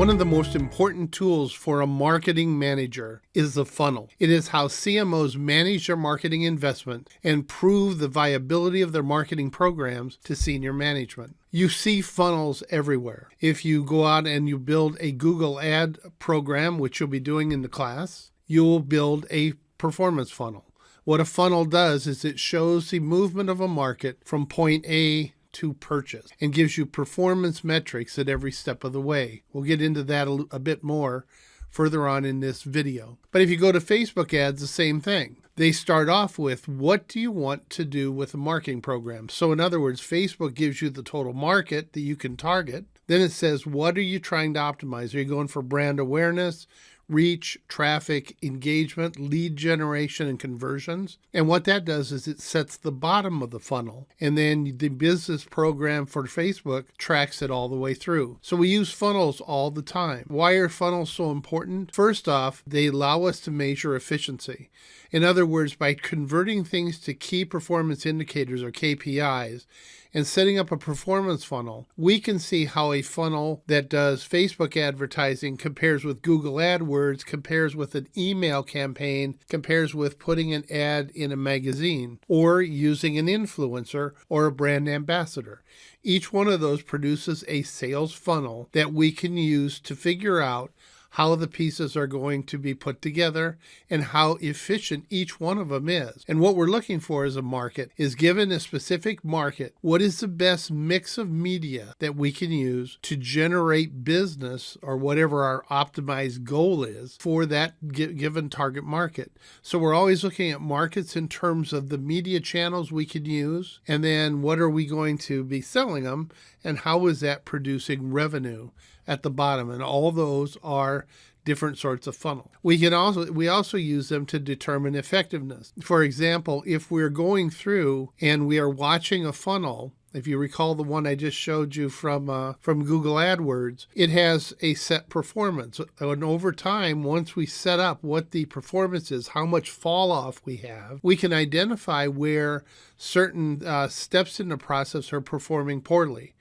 One of the most important tools for a marketing manager is the funnel. It is how CMOs manage their marketing investment and prove the viability of their marketing programs to senior management. You see funnels everywhere. If you go out and you build a Google ad program, which you'll be doing in the class, you'll build a performance funnel. What a funnel does is it shows the movement of a market from point A to purchase and gives you performance metrics at every step of the way. We'll get into that a bit more further on in this video. But if you go to Facebook ads, the same thing. They start off with, what do you want to do with a marketing program? So in other words, Facebook gives you the total market that you can target. Then it says, what are you trying to optimize? Are you going for brand awareness, reach, traffic, engagement, lead generation, and conversions? And what that does is it sets the bottom of the funnel, and then the business program for Facebook tracks it all the way through. So we use funnels all the time. Why are funnels so important? First off, they allow us to measure efficiency. In other words, by converting things to key performance indicators or KPIs, and setting up a performance funnel, we can see how a funnel that does Facebook advertising compares with Google AdWords, compares with an email campaign, compares with putting an ad in a magazine, or using an influencer or a brand ambassador. Each one of those produces a sales funnel that we can use to figure out how the pieces are going to be put together and how efficient each one of them is. And what we're looking for as a market is, given a specific market, what is the best mix of media that we can use to generate business or whatever our optimized goal is for that given target market. So we're always looking at markets in terms of the media channels we can use, and then what are we going to be selling them, and how is that producing revenue at the bottom. And all those are different sorts of funnel. We also use them to determine effectiveness. For example, if we're going through and we are watching a funnel, if you recall the one I just showed you from Google AdWords, it has a set performance. And over time, once we set up what the performance is, how much fall off we have, we can identify where certain steps in the process are performing poorly.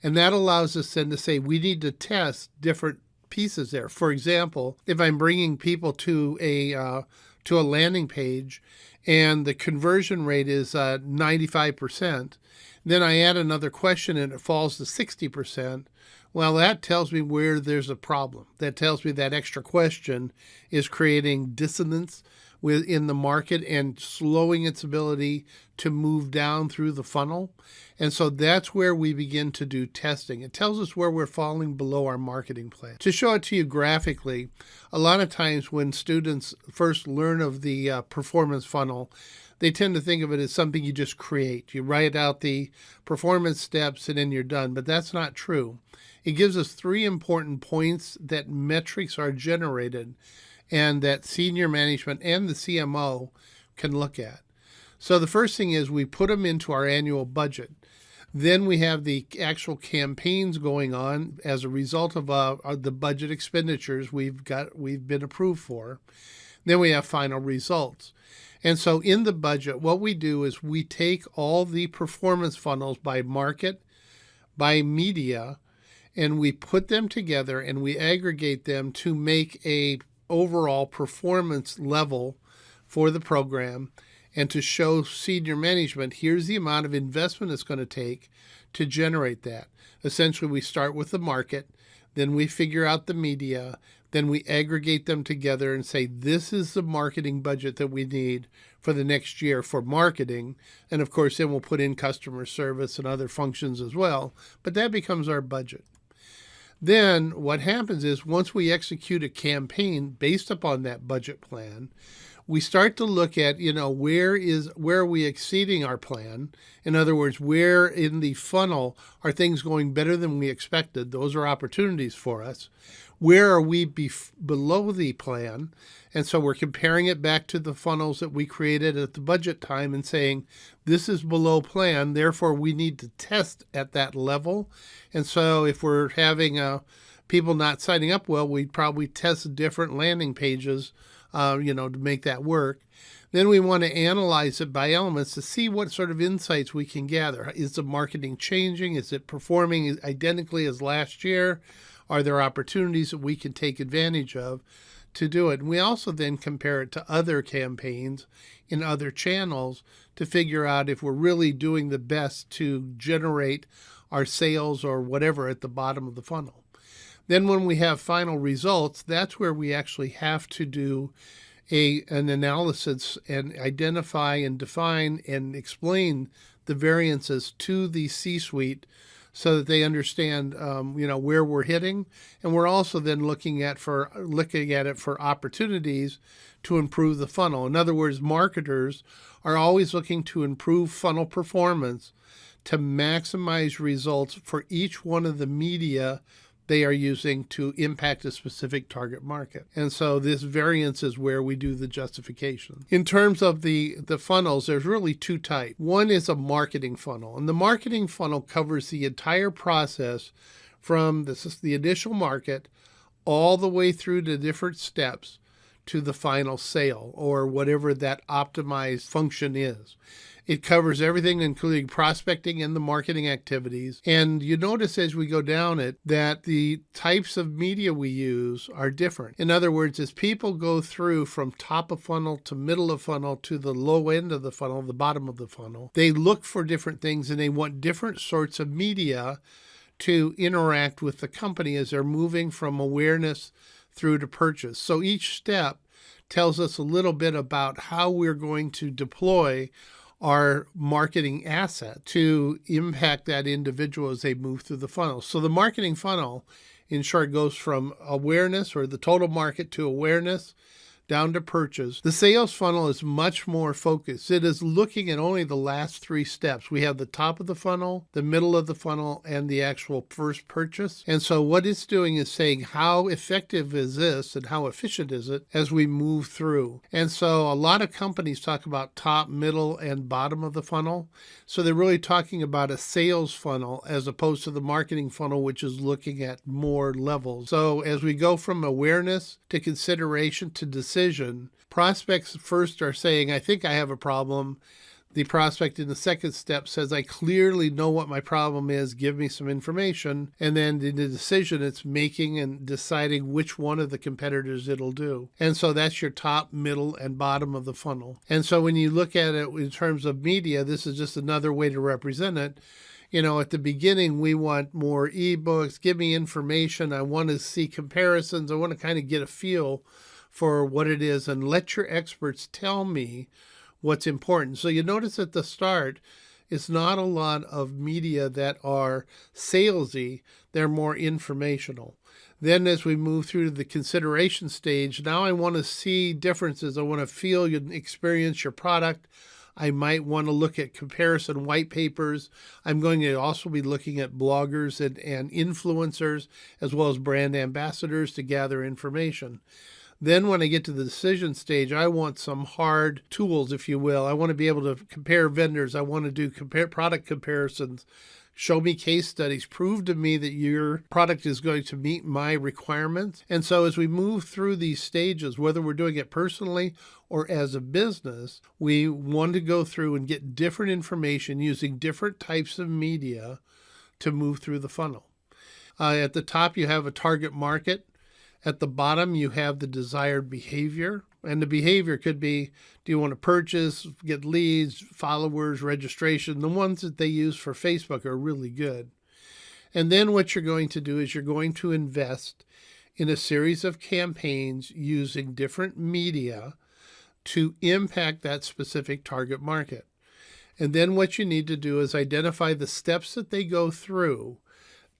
And that allows us then to say we need to test different pieces there. For example, if I'm bringing people to a landing page and the conversion rate is 95%, then I add another question and it falls to 60%. Well, that tells me where there's a problem. That tells me that extra question is creating dissonance within the market and slowing its ability to move down through the funnel. And so that's where we begin to do testing. It tells us where we're falling below our marketing plan. To show it to you graphically, a lot of times when students first learn of the performance funnel, they tend to think of it as something you just create. You write out the performance steps and then you're done, but that's not true. It gives us 3 important points that metrics are generated and that senior management and the CMO can look at. So the first thing is we put them into our annual budget. Then we have the actual campaigns going on as a result of the budget expenditures we've been approved for. Then we have final results. And so in the budget, what we do is we take all the performance funnels by market, by media, and we put them together and we aggregate them to make a overall performance level for the program, and to show senior management, here's the amount of investment it's going to take to generate that. Essentially, we start with the market, then we figure out the media, then we aggregate them together and say, this is the marketing budget that we need for the next year for marketing. And of course, then we'll put in customer service and other functions as well, but that becomes our budget. Then what happens is, once we execute a campaign based upon that budget plan, we start to look at, where are we exceeding our plan? In other words, where in the funnel are things going better than we expected? Those are opportunities for us. Where are we below the plan? And so we're comparing it back to the funnels that we created at the budget time and saying, this is below plan, therefore we need to test at that level. And so if we're having people not signing up well, we'd probably test different landing pages to make that work. Then we want to analyze it by elements to see what sort of insights we can gather. Is the marketing changing? Is it performing identically as last year? Are there opportunities that we can take advantage of to do it? And we also then compare it to other campaigns in other channels to figure out if we're really doing the best to generate our sales or whatever at the bottom of the funnel. Then when we have final results, that's where we actually have to do an analysis and identify and define and explain the variances to the C-suite so that they understand, where we're hitting. And we're also then looking at it for opportunities to improve the funnel. In other words, marketers are always looking to improve funnel performance to maximize results for each one of the media they are using to impact a specific target market. And so this variance is where we do the justification. In terms of the funnels, there's really two types. One is a marketing funnel, and the marketing funnel covers the entire process from the initial market all the way through to different steps to the final sale or whatever that optimized function is. It covers everything, including prospecting and the marketing activities. And you notice as we go down it that the types of media we use are different. In other words, as people go through from top of funnel to middle of funnel to the low end of the funnel, the bottom of the funnel, they look for different things and they want different sorts of media to interact with the company as they're moving from awareness through to purchase. So each step tells us a little bit about how we're going to deploy our marketing asset to impact that individual as they move through the funnel. So the marketing funnel, in short, goes from awareness or the total market to awareness down to purchase. The sales funnel is much more focused. It is looking at only the last three steps. We have the top of the funnel, the middle of the funnel, and the actual first purchase. And so what it's doing is saying how effective is this and how efficient is it as we move through. And so a lot of companies talk about top, middle, and bottom of the funnel. So they're really talking about a sales funnel as opposed to the marketing funnel, which is looking at more levels. So as we go from awareness to consideration to decision, prospects first are saying, I think I have a problem. The prospect in the second step says, I clearly know what my problem is. Give me some information. And then in the decision, it's making and deciding which one of the competitors it'll do. And so that's your top, middle, and bottom of the funnel. And so when you look at it in terms of media, this is just another way to represent it. At the beginning, we want more ebooks. Give me information. I want to see comparisons. I want to kind of get a feel for what it is and let your experts tell me what's important. So you notice at the start, it's not a lot of media that are salesy. They're more informational. Then as we move through to the consideration stage, now I want to see differences. I want to feel and experience your product. I might want to look at comparison white papers. I'm going to also be looking at bloggers and influencers as well as brand ambassadors to gather information. Then when I get to the decision stage, I want some hard tools, if you will. I want to be able to compare vendors. I want to do product comparisons. Show me case studies. Prove to me that your product is going to meet my requirements. And so as we move through these stages, whether we're doing it personally or as a business, we want to go through and get different information using different types of media to move through the funnel. At the top, you have a target market. At the bottom, you have the desired behavior. And the behavior could be, do you want to purchase, get leads, followers, registration? The ones that they use for Facebook are really good. And then what you're going to do is you're going to invest in a series of campaigns using different media to impact that specific target market. And then what you need to do is identify the steps that they go through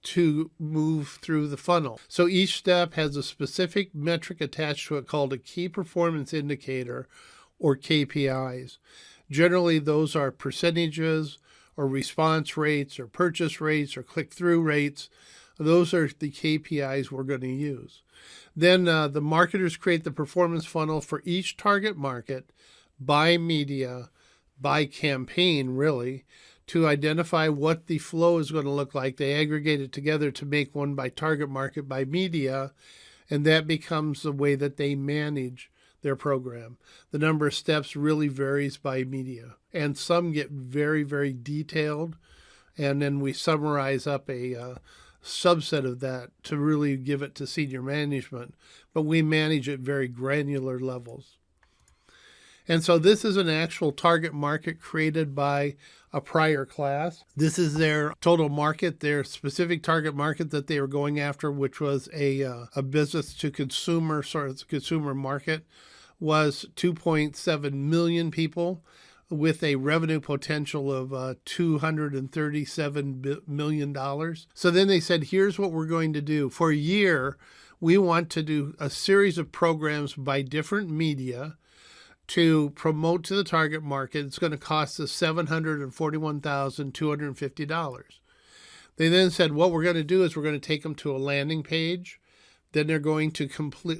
to move through the funnel. So each step has a specific metric attached to it called a key performance indicator or KPIs. Generally, those are percentages or response rates or purchase rates or click-through rates. Those are the KPIs we're going to use. Then the marketers create the performance funnel for each target market by media, by campaign, really, to identify what the flow is going to look like. They aggregate it together to make one by target market, by media, and that becomes the way that they manage their program. The number of steps really varies by media, and some get very, very detailed, and then we summarize up a subset of that to really give it to senior management, but we manage at very granular levels. And so this is an actual target market created by a prior class. This is their total market, their specific target market that they were going after, which was a business to consumer, sort of consumer market, was 2.7 million people with a revenue potential of $237 million. So then they said, here's what we're going to do. For a year, we want to do a series of programs by different media to promote to the target market. It's going to cost us $741,250. They then said, what we're going to do is we're going to take them to a landing page. Then they're going to complete,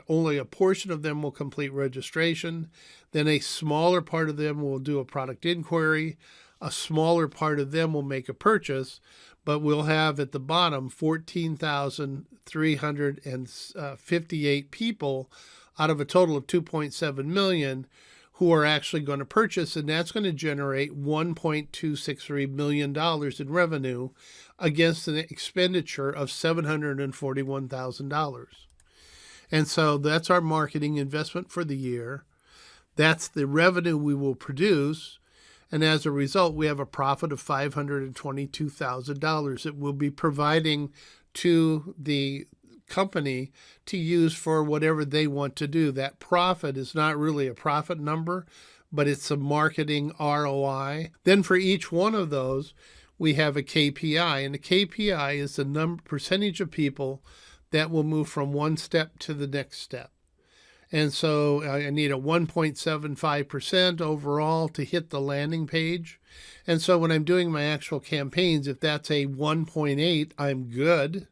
only a portion of them will complete registration. Then a smaller part of them will do a product inquiry. A smaller part of them will make a purchase, but we'll have at the bottom 14,358 people out of a total of 2.7 million who are actually going to purchase, and that's going to generate $1.263 million in revenue against an expenditure of $741,000. And so that's our marketing investment for the year. That's the revenue we will produce. And as a result, we have a profit of $522,000 that we'll be providing to the company to use for whatever they want to do. That profit is not really a profit number, but it's a marketing ROI. Then for each one of those, we have a KPI, and the KPI is the percentage of people that will move from one step to the next step. And so I need a 1.75% overall to hit the landing page. And so when I'm doing my actual campaigns, if that's a 1.8, I'm good.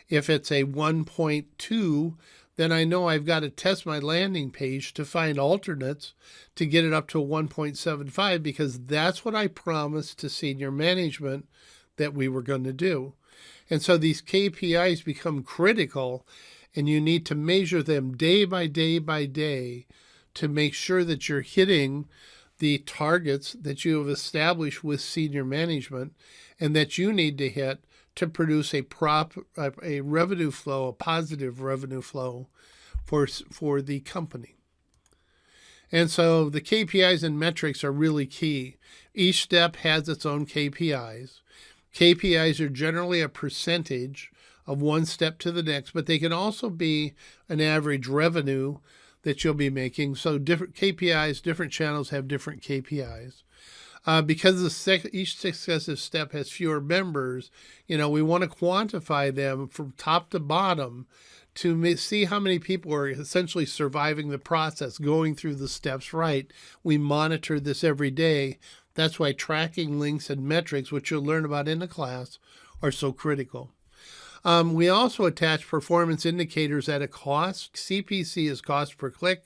If it's a 1.2, then I know I've got to test my landing page to find alternates to get it up to a 1.75, because that's what I promised to senior management that we were going to do. And so these KPIs become critical, and you need to measure them day by day by day to make sure that you're hitting the targets that you have established with senior management and that you need to hit to produce a revenue flow, a positive revenue flow for the company. And so the KPIs and metrics are really key. Each step has its own KPIs. KPIs are generally a percentage of one step to the next, but they can also be an average revenue that you'll be making. So different KPIs, different channels have different KPIs. Because each successive step has fewer members, we want to quantify them from top to bottom to see how many people are essentially surviving the process, going through the steps right. We monitor this every day. That's why tracking links and metrics, which you'll learn about in the class, are so critical. We also attach performance indicators at a cost. CPC is cost per click.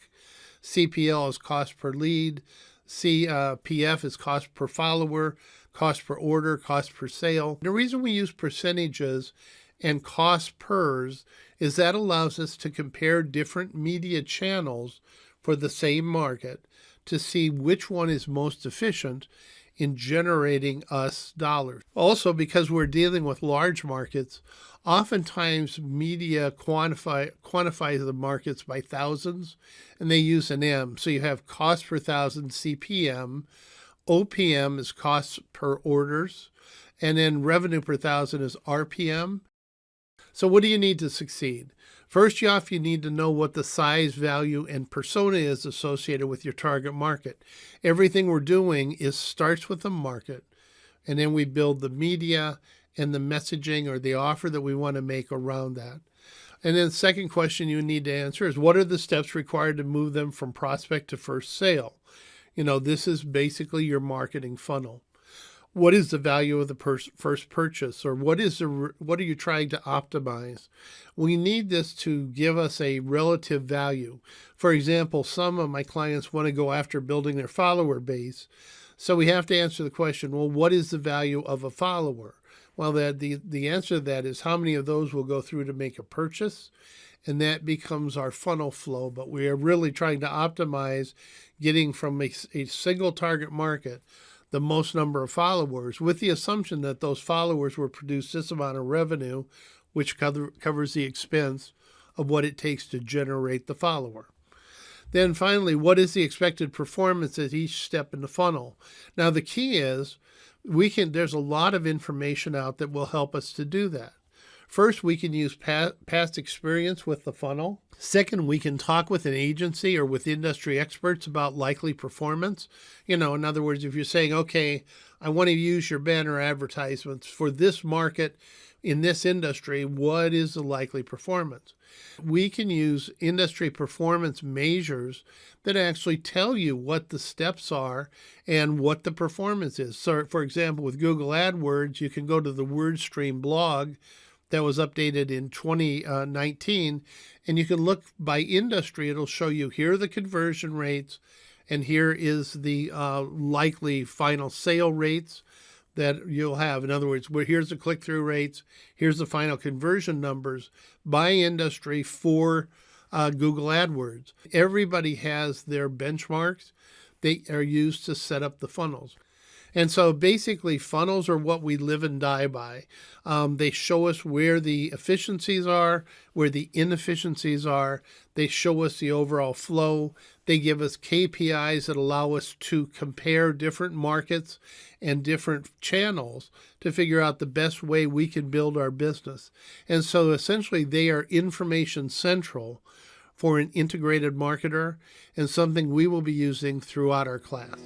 CPL is cost per lead. CPF is cost per follower, cost per order, cost per sale. The reason we use percentages and cost pers is that allows us to compare different media channels for the same market to see which one is most efficient in generating us dollars. Also, because we're dealing with large markets, oftentimes media quantifies the markets by thousands, and they use an M. So you have cost per thousand, CPM. OPM is cost per orders. And then revenue per thousand is RPM. So what do you need to succeed? First off, you need to know what the size, value, and persona is associated with your target market. Everything we're doing starts with the market, and then we build the media and the messaging or the offer that we want to make around that. And then the second question you need to answer is, what are the steps required to move them from prospect to first sale? This is basically your marketing funnel. What is the value of the first purchase, or what are you trying to optimize? We need this to give us a relative value. For example, some of my clients want to go after building their follower base. So we have to answer the question, well, what is the value of a follower? Well, the answer to that is how many of those will go through to make a purchase, and that becomes our funnel flow. But we are really trying to optimize getting from a single target market the most number of followers, with the assumption that those followers will produce this amount of revenue, which covers the expense of what it takes to generate the follower. Then finally, what is the expected performance at each step in the funnel? Now, the key is there's a lot of information out that will help us to do that. First, we can use past experience with the funnel. Second, we can talk with an agency or with industry experts about likely performance. In other words, if you're saying, okay, I want to use your banner advertisements for this market in this industry, what is the likely performance? We can use industry performance measures that actually tell you what the steps are and what the performance is. So, for example, with Google AdWords, you can go to the WordStream blog that was updated in 2019, and you can look by industry. It'll show you here are the conversion rates, and here is the likely final sale rates that you'll have. In other words, here's the click-through rates, here's the final conversion numbers by industry for Google AdWords. Everybody has their benchmarks. They are used to set up the funnels. And so basically, funnels are what we live and die by. They show us where the efficiencies are, where the inefficiencies are. They show us the overall flow. They give us KPIs that allow us to compare different markets and different channels to figure out the best way we can build our business. And so essentially, they are information central for an integrated marketer and something we will be using throughout our class.